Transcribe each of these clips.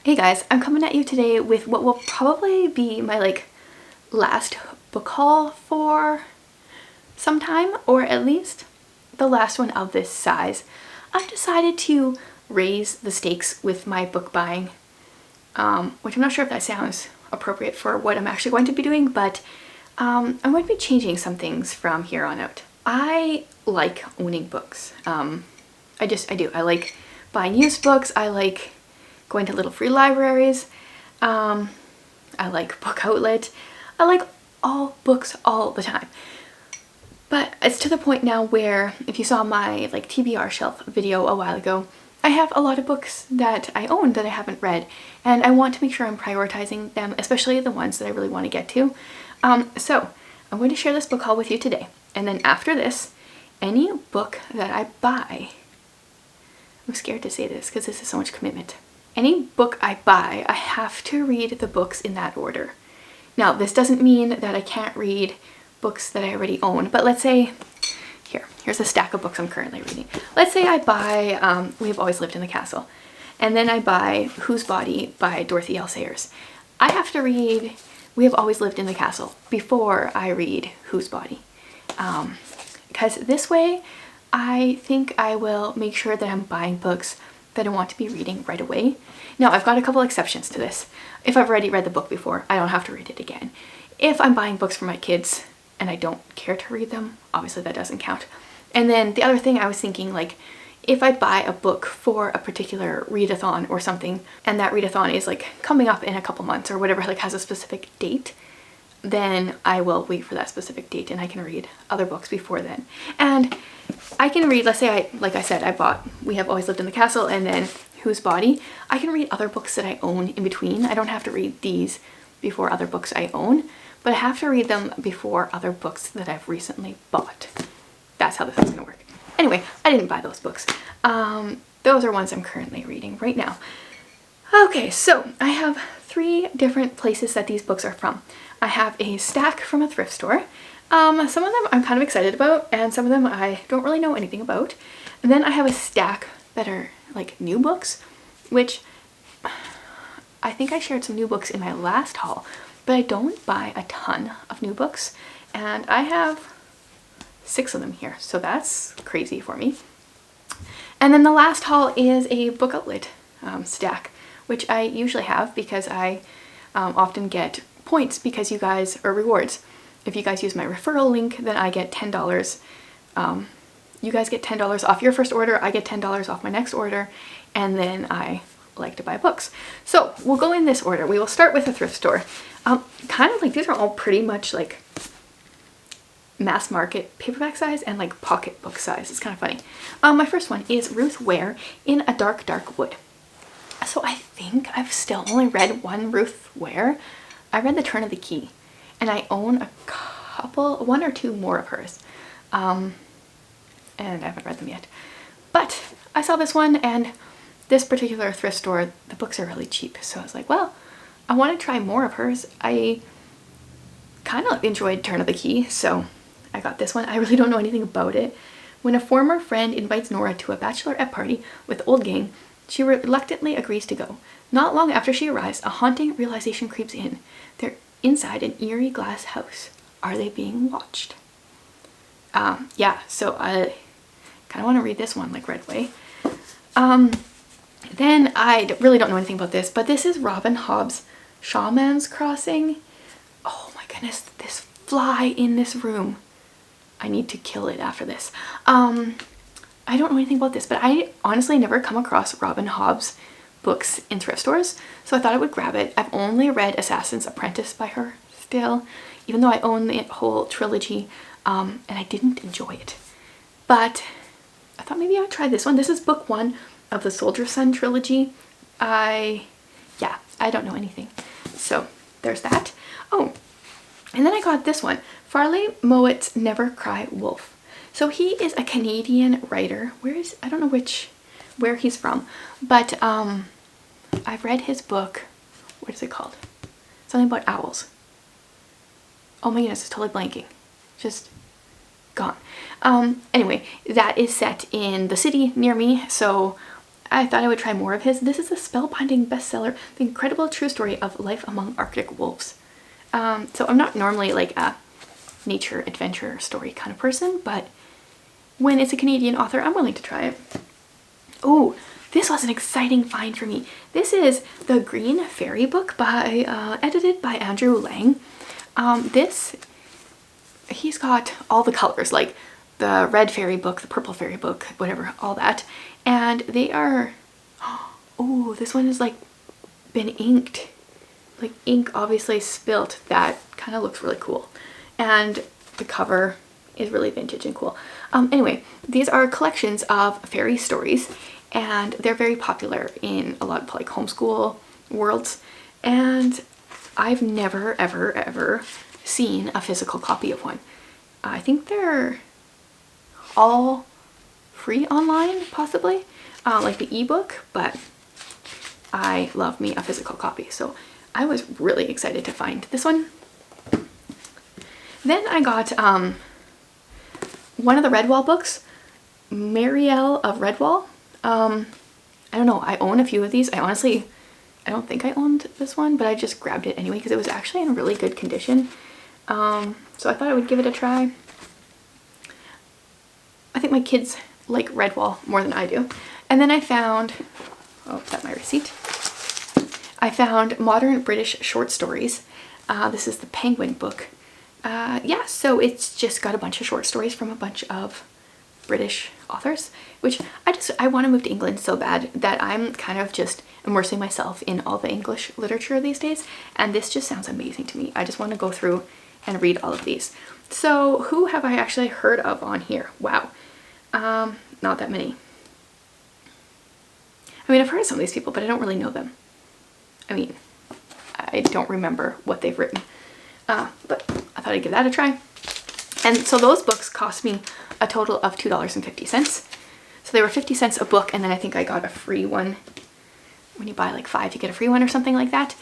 Hey guys, I'm coming at you today with what will probably be my last book haul for some time, or at least the last one of this size. I've decided to raise the stakes with my book buying, which I'm not sure if that sounds appropriate for what I'm actually going to be doing, but I'm going to be changing some things from here on out. I like owning books. I do. I like buying used books. I like going to little free libraries. I like Book Outlet. I like all books all the time. But it's to the point now where, if you saw my TBR shelf video a while ago, I have a lot of books that I own that I haven't read, and I want to make sure I'm prioritizing them, especially the ones that I really want to get to. So I'm going to share this book haul with you today, and then after this, any book that I buy, I'm scared to say this because this is so much commitment. Any book I buy, I have to read the books in that order. Now, this doesn't mean that I can't read books that I already own, but let's say, here's a stack of books I'm currently reading. Let's say I buy We Have Always Lived in the Castle, and then I buy Whose Body by Dorothy L. Sayers. I have to read We Have Always Lived in the Castle before I read Whose Body. Because this way, I think I will make sure that I'm buying books that I want to be reading right away. Now, I've got a couple exceptions to this. If I've already read the book before, I don't have to read it again. If I'm buying books for my kids and I don't care to read them, obviously that doesn't count. And then the other thing I was thinking, if I buy a book for a particular readathon or something, and that readathon is coming up in a couple months or whatever, has a specific date, then I will wait for that specific date and I can read other books before then. And I can read, let's say I bought We Have Always Lived in the Castle and then Whose Body. I can read other books that I own in between. I don't have to read these before other books I own, but I have to read them before other books that I've recently bought. That's how this is gonna work. Anyway, I didn't buy those books. Those are ones I'm currently reading right now. Okay, so I have 3 different places that these books are from. I have a stack from a thrift store. Some of them I'm kind of excited about, and some of them I don't really know anything about. And then I have a stack that are new books, which I think I shared some new books in my last haul, but I don't buy a ton of new books, and I have 6 of them here, so that's crazy for me. And then the last haul is a Book Outlet stack, which I usually have because I often get points because you guys, or rewards. If you guys use my referral link, then I get $10. You guys get $10 off your first order, I get $10 off my next order, and then I like to buy books. So we'll go in this order. We will start with a thrift store. These are all pretty much mass market paperback size and pocket book size. It's kind of funny. My first one is Ruth Ware in a Dark, Dark Wood. So I think I've still only read one Ruth Ware. I read The Turn of the Key, and I own one or two more of hers. And I haven't read them yet. But I saw this one, and this particular thrift store, the books are really cheap. So I was like, well, I want to try more of hers. I kind of enjoyed Turn of the Key, so I got this one. I really don't know anything about it. When a former friend invites Nora to a bachelorette party with the old gang, she reluctantly agrees to go. Not long after she arrives, a haunting realization creeps in. They're inside an eerie glass house. Are they being watched? Yeah, so I kind of want to read this one right away. Then I really don't know anything about this, but this is Robin Hobb's Shawman's Crossing. Oh my goodness, this fly in this room. I need to kill it after this. I don't know anything about this, but I honestly never come across Robin Hobb's books in thrift stores, so I thought I would grab it. I've only read Assassin's Apprentice by her still, even though I own the whole trilogy, and I didn't enjoy it. But I thought maybe I'd try this one. This is book 1 of the Soldier Son trilogy. I don't know anything. So there's that. Oh, and then I got this one, Farley Mowat's Never Cry Wolf. So he is a Canadian writer. I don't know where he's from, but I've read his book. What is it called? Something about owls. Oh my goodness, it's totally blanking. Just gone. Anyway, that is set in the city near me, so I thought I would try more of his. This is a spellbinding bestseller, The Incredible True Story of Life Among Arctic Wolves. So I'm not normally like a nature adventure story kind of person, but when it's a Canadian author, I'm willing to try it. Oh, this was an exciting find for me. This is The Green Fairy book by, edited by Andrew Lang. He's got all the colors, like the red fairy book, the purple fairy book, whatever, all that. And they are, oh, this one has like been inked. Like ink obviously spilt. That kind of looks really cool. And the cover is really vintage and cool. Anyway, these are collections of fairy stories, and they're very popular in a lot of like homeschool worlds. And I've never, ever, ever seen a physical copy of one. I think they're all free online, possibly, like the ebook, but I love me a physical copy. So I was really excited to find this one. Then I got one of the Redwall books, Marielle of Redwall. I don't know, I own a few of these. I don't think I owned this one, but I just grabbed it anyway because it was actually in really good condition. So I thought I would give it a try. I think my kids like Redwall more than I do. And then I found, oh, is that my receipt? I found Modern British Short Stories. This is the Penguin book. Yeah, so it's just got a bunch of short stories from a bunch of British authors, which I want to move to England so bad that I'm kind of just immersing myself in all the English literature these days, and this just sounds amazing to me. I just want to go through and read all of these. So who have I actually heard of on here? Wow. Not that many. I mean, I've heard of some of these people, but I don't really know them. I mean, I don't remember what they've written, but I thought I'd give that a try. And so those books cost me a total of $2.50. So they were 50 cents a book, and then I think I got a free one. When you buy like 5, you get a free one or something like that.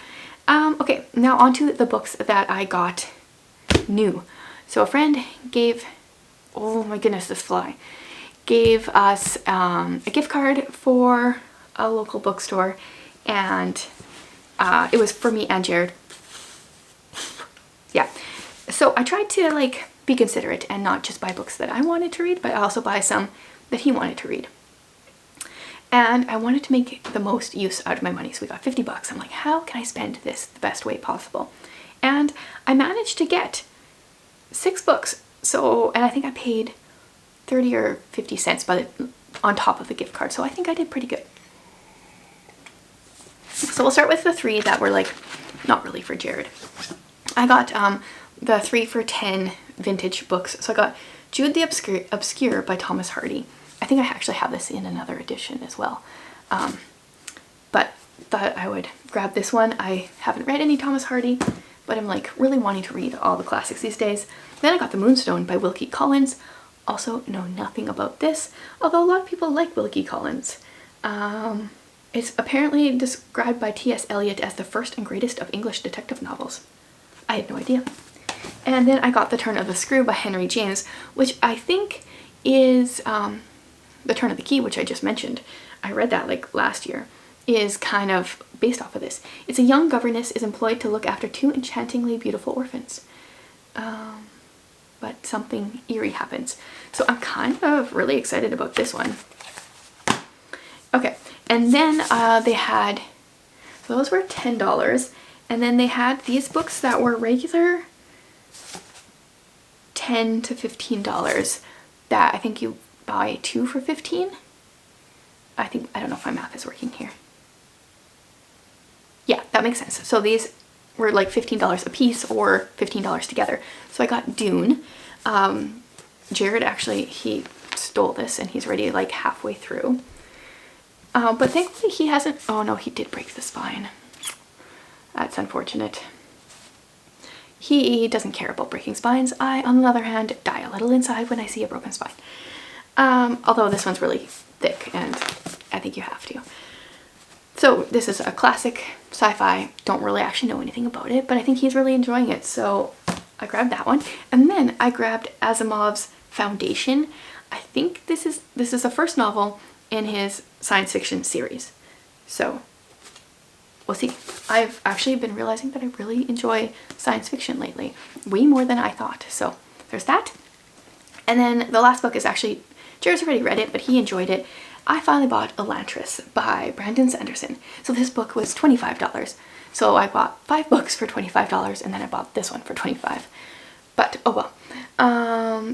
Okay, now on to the books that I got new. So a friend gave, oh my goodness, this fly, gave us a gift card for a local bookstore, and it was for me and Jared. Yeah, so I tried to like be considerate and not just buy books that I wanted to read, but also buy some that he wanted to read. And I wanted to make the most use out of my money, so we got 50 bucks. I'm like, how can I spend this the best way possible? And I managed to get 6 books. So, and I think I paid 30 or 50 cents on top of the gift card. So I think I did pretty good. So we'll start with the 3 that were like, not really for Jared. I got the 3 for 10 vintage books. So I got Jude the Obscure by Thomas Hardy. I think I actually have this in another edition as well. But thought I would grab this one. I haven't read any Thomas Hardy, but I'm like really wanting to read all the classics these days. Then I got The Moonstone by Wilkie Collins. Also know nothing about this, although a lot of people like Wilkie Collins. It's apparently described by T.S. Eliot as the first and greatest of English detective novels. I had no idea. And then I got The Turn of the Screw by Henry James, which I think is The Turn of the Key, which I just mentioned. I read that like last year, is kind of based off of this. It's a young governess is employed to look after 2 enchantingly beautiful orphans. But something eerie happens. So I'm kind of really excited about this one. Okay, and then they had, so those were $10. And then they had these books that were regular $10 to $15 that I think you buy 2 for $15. I don't know if my math is working here. Yeah, that makes sense. So these were like $15 a piece or $15 together. So I got Dune. Jared actually, he stole this and he's already like halfway through. But thankfully he hasn't, oh no, he did break the spine. That's unfortunate. He doesn't care about breaking spines. I, on the other hand, die a little inside when I see a broken spine. Although this one's really thick and I think you have to. So this is a classic sci-fi. Don't really actually know anything about it, but I think he's really enjoying it. So I grabbed that one. And then I grabbed Asimov's Foundation. I think this is the first novel in his science fiction series. So we'll see. I've actually been realizing that I really enjoy science fiction lately, way more than I thought. So there's that. And then the last book is actually, Jared's already read it, but he enjoyed it. I finally bought Elantris by Brandon Sanderson. So this book was $25. So I bought 5 books for $25, and then I bought this one for $25. But oh well.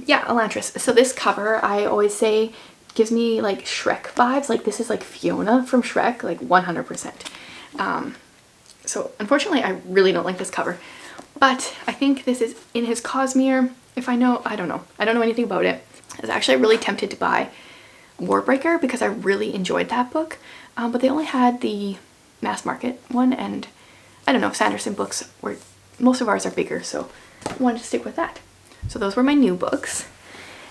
Yeah, Elantris. So this cover, I always say, gives me like Shrek vibes. Like this is like Fiona from Shrek, like 100%. So unfortunately I really don't like this cover, but I think this is in his Cosmere. If I know, I don't know anything about it. I was actually really tempted to buy Warbreaker because I really enjoyed that book, but they only had the mass market one, and I don't know, Sanderson books were, most of ours are bigger, so I wanted to stick with that. So those were my new books.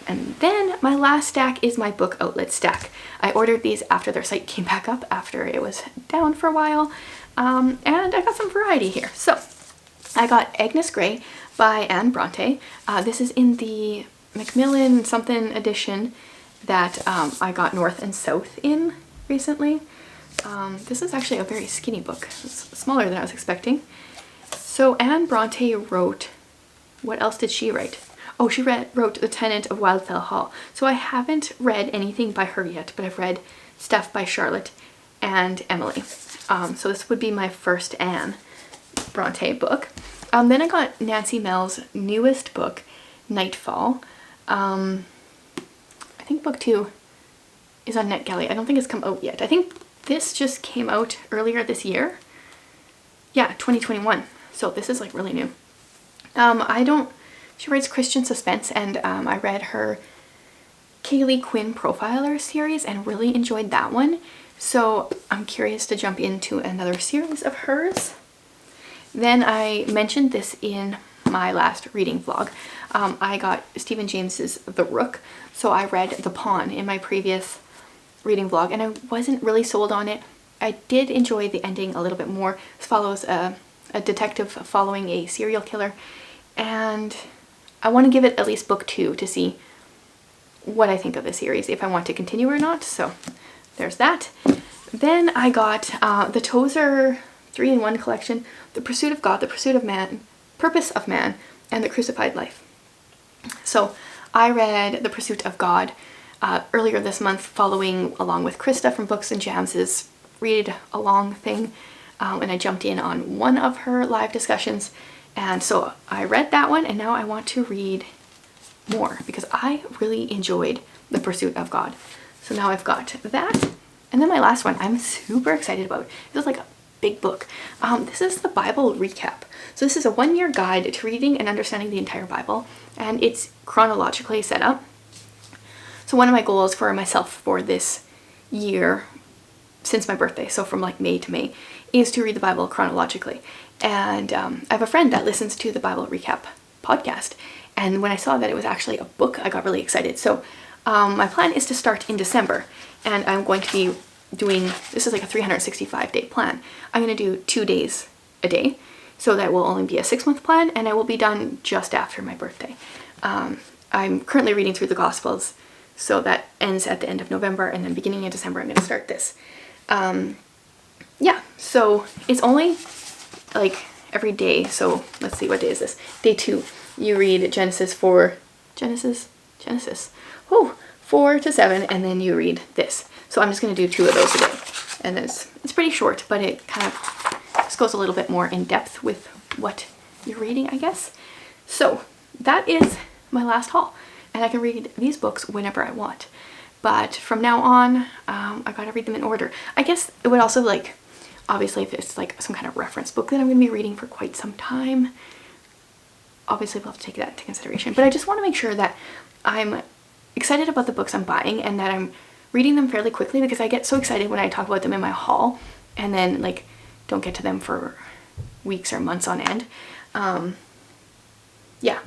And then my last stack is my book outlet stack. I ordered these after their site came back up after it was down for a while, and I got some variety here. So I got Agnes Grey by Anne Bronte. This is in the Macmillan something edition that I got North and South in recently. This is actually a very skinny book. It's smaller than I was expecting. So Anne Bronte wrote, what else did she write? Oh, she wrote The Tenant of Wildfell Hall. So I haven't read anything by her yet, but I've read stuff by Charlotte and Emily. So this would be my first Anne Bronte book. Then I got Nancy Mel's newest book, Nightfall. I think book 2 is on NetGalley. I don't think it's come out yet. I think this just came out earlier this year. Yeah, 2021. So this is like really new. She writes Christian suspense, and I read her Kaylee Quinn Profiler series and really enjoyed that one. So I'm curious to jump into another series of hers. Then I mentioned this in my last reading vlog. I got Stephen James's The Rook, so I read The Pawn in my previous reading vlog, and I wasn't really sold on it. I did enjoy the ending a little bit more. This follows a detective following a serial killer, and I want to give it at least book 2 to see what I think of the series, if I want to continue or not. So there's that. Then I got the Tozer 3-in-1 collection, The Pursuit of God, The Pursuit of Man, Purpose of Man, and The Crucified Life. So I read The Pursuit of God earlier this month, following along with Krista from Books and Jams' read along thing, and I jumped in on one of her live discussions, and so I read that one, and now I want to read more because I really enjoyed The Pursuit of God. So now I've got that. And then my last one I'm super excited about. This is like a big book. This is the Bible recap. So this is a 1-year guide to reading and understanding the entire Bible, and it's chronologically set up. So one of my goals for myself for this year, since my birthday, so from like May to May, is to read the Bible chronologically. And I have a friend that listens to the Bible recap podcast, and when I saw that it was actually a book, I got really excited. So my plan is to start in December, and I'm going to be doing, this is like a 365-day plan. I'm going to do 2 days a day, so that will only be a 6-month plan, and I will be done just after my birthday. I'm currently reading through the Gospels, so that ends at the end of November, and then beginning of December I'm going to start this. Yeah, so it's only like every day. So let's see, what day is this? Day 2. You read Genesis 4 to 7, and then you read this. So I'm just going to do 2 of those a day, and it's pretty short, but it kind of just goes a little bit more in depth with what you're reading, I guess. So that is my last haul, and I can read these books whenever I want. But from now on, I gotta read them in order. I guess it would also, like, obviously if it's like some kind of reference book that I'm gonna be reading for quite some time, obviously we'll have to take that into consideration. But I just want to make sure that I'm excited about the books I'm buying and that I'm reading them fairly quickly, because I get so excited when I talk about them in my haul and then like don't get to them for weeks or months on end. Yeah,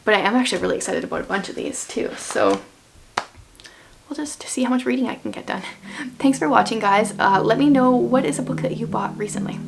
but I am actually really excited about a bunch of these too. So we'll just see how much reading I can get done. Thanks for watching, guys. Let me know, what is a book that you bought recently?